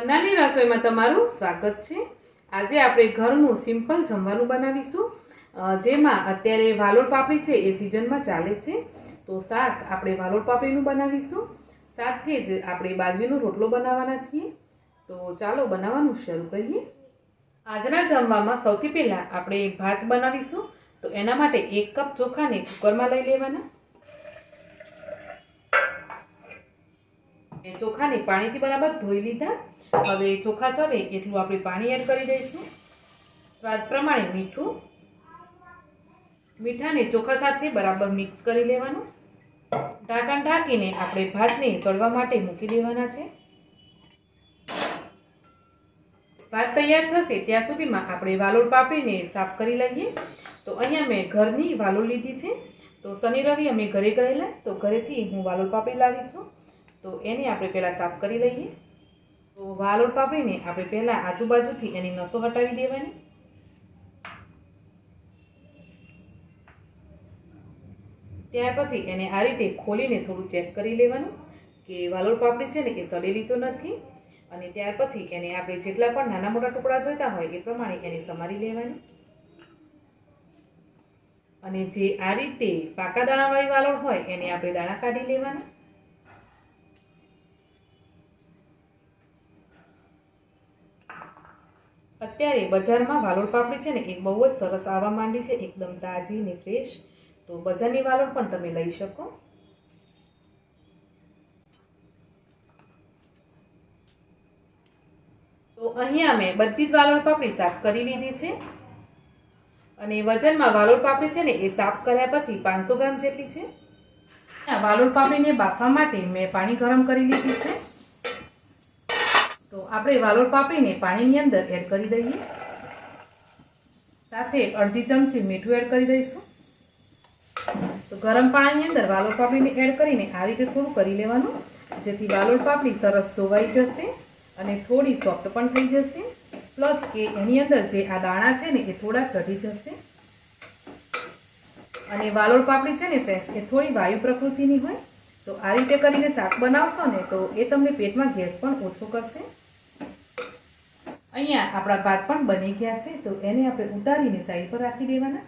નાની રસોઈમાં તમારું સ્વાગત છે। આજે આપણે ઘરનું સિમ્પલ જમવાનું બનાવીશું, જેમાં અત્યારે વાલોળ પાપડી છે એ સિઝનમાં ચાલે છે। તો શાક આપણે વાલોળ પાપડીનું બનાવીશું, સાથે જ આપણે બાજરીનો રોટલો બનાવવાના છીએ। તો ચાલો બનાવવાનું શરૂ કરીએ। આજના જમવામાં સૌથી પહેલાં આપણે ભાત બનાવીશું। તો એના માટે 1 કપ ચોખાને કુકરમાં લઈ લેવાના। ચોખાને પાણીથી બરાબર ધોઈ લીધા। હવે ચોખા ચડે એટલું આપણે પાણી એડ કરી દઈશું। સ્વાદ પ્રમાણે મીઠું। મીઠાને ચોખા સાથે બરાબર મિક્સ કરી લેવાનું। ઢાંકણ ઢાંકીને આપણે ભાતને તળવા માટે મૂકી દેવાના છે। ભાત તૈયાર થશે ત્યાં સુધીમાં આપણે વાલોળ પાપડીને સાફ કરી લઈએ। તો અહીંયા મેં ઘરની વાલોળ લીધી છે। તો શનિ રવિ અમે ઘરે ગયેલા, તો ઘરેથી હું વાલોળ પાપડી લાવી છું। તો એને આપણે પહેલાં સાફ કરી લઈએ। તો વાલોળ પાપડીને આપણે પહેલાં આજુબાજુથી એની નસો હટાવી દેવાની। ત્યાર પછી એને આ રીતે ખોલીને થોડું ચેક કરી લેવાનું કે વાલોળ પાપડી છે ને એ સડેલી તો નથી। અને ત્યાર પછી એને આપણે જેટલા પણ નાના મોટા ટુકડા જોઈતા હોય એ પ્રમાણે એને સમારી લેવાની। અને જે આ રીતે પાકા દાણાવાળી વાલોળ હોય એને આપણે દાણા કાઢી લેવાના। અત્યારે બજારમાં વાલોળ પાપડી છે ને એક બહુ જ સરસ આવવા માંડી છે, એકદમ તાજી ને ફ્રેશ। તો બજારની વાલોળ પણ તમે લઈ શકો। તો અહીંયા મેં બધી જ વાલોળ પાપડી સાફ કરી લીધી છે। અને વજનમાં વાલોળ પાપડી છે ને એ સાફ કર્યા પછી 500 ગ્રામ જેટલી છે। વાલોળ પાપડીને બાફવા માટે મેં પાણી ગરમ કરી લીધું છે। તો આપણે વાલોળ પાપડીને પાણીની અંદર એડ કરી દઈએ। સાથે અડધી ચમચી મીઠું એડ કરી દઈશું। તો ગરમ પાણીની અંદર વાલોળ પાપડીને એડ કરીને આ રીતે થોડું કરી લેવાનું, જેથી વાલોળ પાપડી સરસ ધોવાઈ જશે અને થોડી સોફ્ટ પણ થઈ જશે। પ્લસ કે એની અંદર જે આ દાણા છે ને એ થોડા ચઢી જશે। અને વાલોળ પાપડી છે ને ફ્રેન્ડ્સ એ થોડી વાયુ પ્રકૃતિની હોય, તો આ રીતે કરીને શાક બનાવશો ને તો એ તમને પેટમાં ગેસ પણ ઓછો કરશે। અહીંયા આપણા ભાત પણ બની ગયા છે, તો એને આપણે ઉતારીને સાઈડ પર રાખી દેવાના।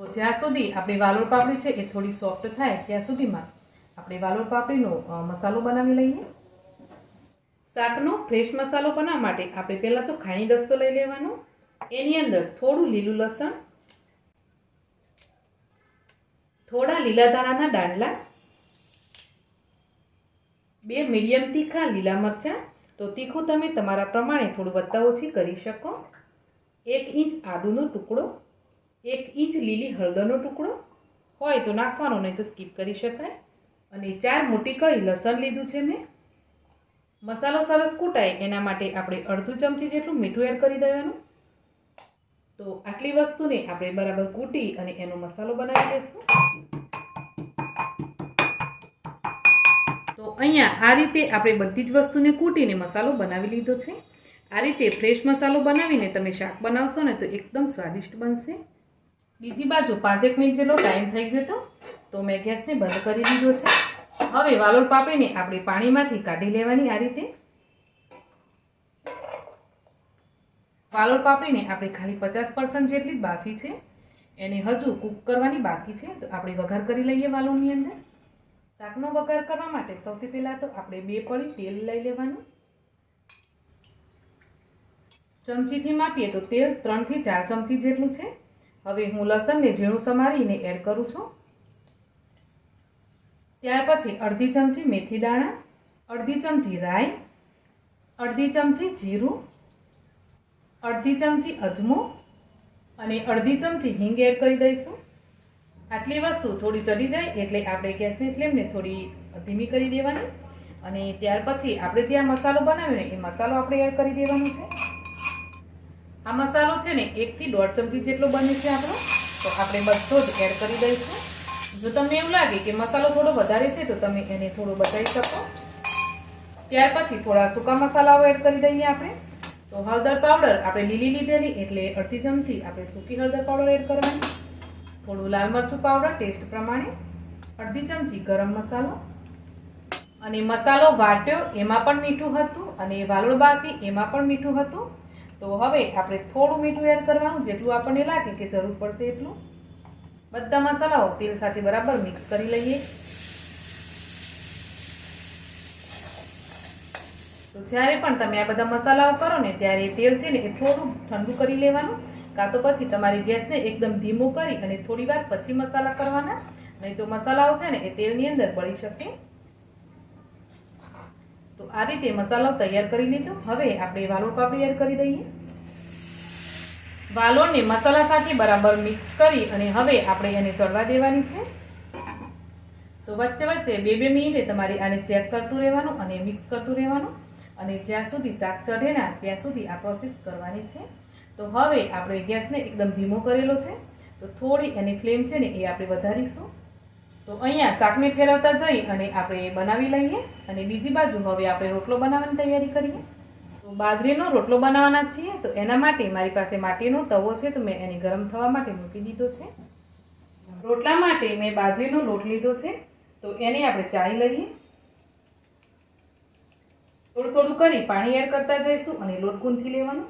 તો જ્યાં સુધી આપણી વાલોળ પાપડી છે એ થોડી સોફ્ટ થાય ત્યાં સુધીમાં આપણે વાલોળ પાપડીનો મસાલો બનાવી લઈએ। શાકનો ફ્રેશ મસાલો બનાવવા માટે આપણે પહેલાં તો ખાણી દસ્તો લઈ લેવાનો। એની અંદર થોડું લીલું લસણ, થોડા લીલા ધાણાના દાંડલા, 2 મીડિયમ તીખા લીલા મરચાં, તો તીખું તમે તમારા પ્રમાણે થોડું વધતા ઓછી કરી શકો। 1 ઇંચ આદુનો ટુકડો, 1 ઇંચ લીલી હળદરનો ટુકડો હોય તો નાખવાનો, નહીં તો સ્કીપ કરી શકાય। અને 4 મોટી કળી લસણ લીધું છે મેં। મસાલો સરસ કૂટાય એના માટે આપણે અડધું ચમચી જેટલું મીઠું એડ કરી દેવાનું। તો આટલી વસ્તુને આપણે બરાબર કૂટી અને એનો મસાલો બનાવી લઈશું। તો અહીંયા આ રીતે આપણે બધી જ વસ્તુને કૂટીને મસાલો બનાવી લીધો છે। આ રીતે ફ્રેશ મસાલો બનાવીને તમે શાક બનાવશો ને તો એકદમ સ્વાદિષ્ટ બનશે। બીજી બાજુ 5 મિનિટ જેટલો ટાઈમ થઈ ગયો હતો, તો મેં ગેસને બંધ કરી દીધો છે। હવે વાલોળ પાપડીને આપણે પાણીમાંથી કાઢી લેવાની। આ રીતે વાલોળ પાપડીને આપણે ખાલી 50% જેટલી જ બાફી છે, એને હજુ કૂક કરવાની બાકી છે। તો આપણે વઘાર કરી લઈએ વાલોળની અંદર। શાકનો વઘાર કરવા માટે સૌથી પહેલાં તો આપણે 2 પળી તેલ લઈ લેવાનું। ચમચીથી માપીએ તો તેલ 3 થી 4 ચમચી જેટલું છે। હવે હું લસણને ઝીણું સમારીને એડ કરું છું। ત્યાર પછી અડધી ચમચી મેથી દાણા, અડધી ચમચી રાઈ, અડધી ચમચી જીરું, અડધી ચમચી અજમો અને અડધી ચમચી હિંગ એડ કરી દઈશું। આટલી વસ્તુ થોડી ચડી જાય એટલે આપણે ગેસની ફ્લેમને થોડી ધીમી કરી દેવાની। અને ત્યાર પછી આપણે જે આ મસાલો બનાવ્યો ને એ મસાલો આપણે એડ કરી દેવાનો છે। આ મસાલો છે ને 1 થી 1.5 ચમચી જેટલો બને છે આપણો, તો આપણે બધો જ એડ કરી દઈશું। જો તમને એવું લાગે કે મસાલો થોડો વધારે છે તો તમે એને થોડો બચાવી શકો। ત્યાર પછી થોડા સૂકા મસાલાઓ એડ કરી દઈએ આપણે। તો હળદર પાવડર આપણે લીલી લીધેલી એટલે અડધી ચમચી આપણે સૂકી હળદર પાવડર એડ કરવાની, થોડું લાલ મરચું પાવડર ટેસ્ટ પ્રમાણે, અડધી ચમચી ગરમ મસાલો। અને મસાલો વાટ્યો એમાં પણ મીઠું હતું અને વાલોળ બાફી એમાં પણ મીઠું હતું. તો હવે આપણે થોડું મીઠું એડ કરવાનું, જેટલું આપણને લાગે કે જરૂર પડશે એટલું. બધા મસાલાઓ તેલ સાથે બરાબર મિક્સ કરી લઈએ. તો જ્યારે પણ તમે આ બધા મસાલાઓ કરો ને ત્યારે તેલ છે ને એ થોડું ઠંડુ કરી લેવાનું, કાં તો પછી તમારી ગેસને એકદમ ધીમું કરી અને થોડી વાર પછી મસાલા કરવાના, નહીં તો મસાલાઓ છે ને એ તેલની અંદર બળી શકે. તો આ રીતે મસાલો તૈયાર કરી લીધો. હવે આપણે વાલોળ પાપડી એડ કરી દઈએ. વાલોળને મસાલા સાથે બરાબર મિક્સ કરી અને હવે આપણે એને ચડવા દેવાની છે. તો વચ્ચે વચ્ચે 2-2 મિનિટે તમારે આને ચેક કરતું રહેવાનું અને મિક્સ કરતું રહેવાનું, અને જ્યાં સુધી શાક ચઢે ના ત્યાં સુધી આ પ્રોસેસ કરવાની છે. તો હવે આપણે ગેસને એકદમ ધીમો કરેલો છે, તો થોડી એની ફ્લેમ છે ને એ આપણે વધારીશું. તો અહીંયા શાકને ફેરવતા જઈ અને આપણે બનાવી લઈએ. અને બીજી બાજુ હવે આપણે રોટલો બનાવવાની તૈયારી કરીએ. તો બાજરીનો રોટલો બનાવવાના છીએ, તો એના માટે મારી પાસે માટીનો તવો છે, તો મેં એને ગરમ થવા માટે મૂકી દીધો છે. રોટલા માટે મેં બાજરીનો લોટ લીધો છે, તો એને આપણે ચાળી લઈએ. થોડું થોડું કરી પાણી એડ કરતા જઈશું અને લોટ ગૂંથી લેવાનો.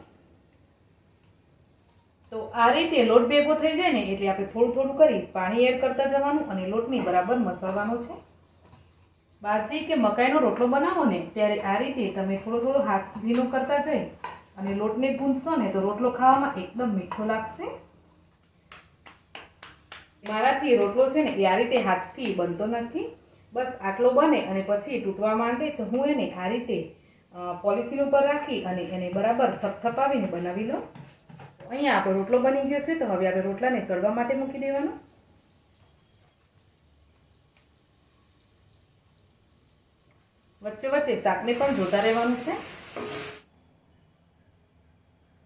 તો આ રીતે લોટ ભેગો થઈ જાય ને એટલે આપણે થોડું થોડું કરી પાણી એડ કરતા જવાનું અને લોટને બરાબર મસળવાનો છે. બાજરી કે મકાઈનો રોટલો બનાવો ને ત્યારે આ રીતે તમે થોડો થોડો હાથ ભીનો કરતા જઈ અને લોટને ગૂંથશો ને તો રોટલો ખાવામાં એકદમ મીઠો લાગશે. મારાથી રોટલો છે ને એ આ રીતે હાથથી બનતો નથી, બસ આટલો બને અને પછી તૂટવા માંડે તો હું એને આ રીતે પોલિથીન ઉપર રાખી અને એને બરાબર થપથપાવીને બનાવી લઉં. અહીંયા આપણો રોટલો બની ગયો છે, તો હવે આપણે રોટલાને ચડવા માટે મૂકી દેવાનો. વચ્ચે વચ્ચે શાકને પણ જોતા રહેવાનું છે.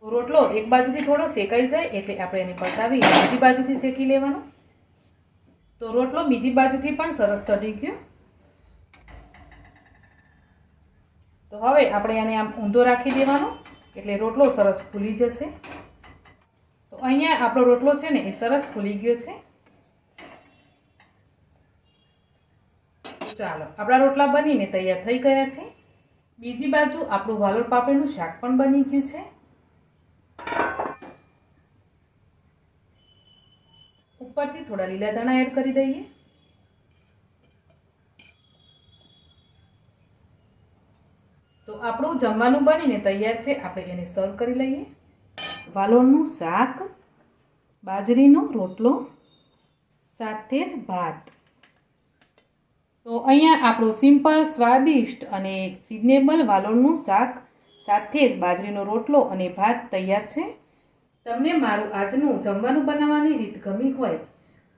રોટલો એક બાજુથી થોડો શેકાઈ જાય એટલે આપણે એને પલટાવી બીજી બાજુથી શેકી લેવાનો. તો રોટલો બીજી બાજુથી પણ સરસ ચડી ગયો. તો હવે આપણે આને આમ ઊંધો રાખી દેવાનો એટલે રોટલો સરસ ફૂલી જશે. તો અહીંયા આપણો રોટલો છે ને એ સરસ ફૂલી ગયો છે. ચાલો, આપણા રોટલા બનીને તૈયાર થઈ ગયા છે. બીજી બાજુ આપણું વાલોળ પાપડીનું શાક પણ બની ગયું છે. ઉપરથી થોડા લીલા ધાણા એડ કરી દઈએ. તો આપણું જમવાનું બનીને તૈયાર છે, આપણે એને સર્વ કરી લઈએ. વાલોળનું શાક, બાજરીનો રોટલો, સાથે જ ભાત. તો અહીંયા આપણું સિમ્પલ, સ્વાદિષ્ટ અને સિઝનેબલ વાલોળનું શાક સાથે જ બાજરીનો રોટલો અને ભાત તૈયાર છે. તમને મારું આજનું જમવાનું બનાવવાની રીત ગમી હોય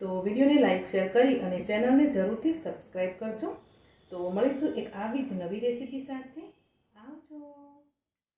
તો વિડીયોને લાઈક, શેર કરી અને ચેનલને જરૂરથી સબસ્ક્રાઈબ કરજો. તો મળીશું એક આવી જ નવી રેસીપી સાથે. આવજો.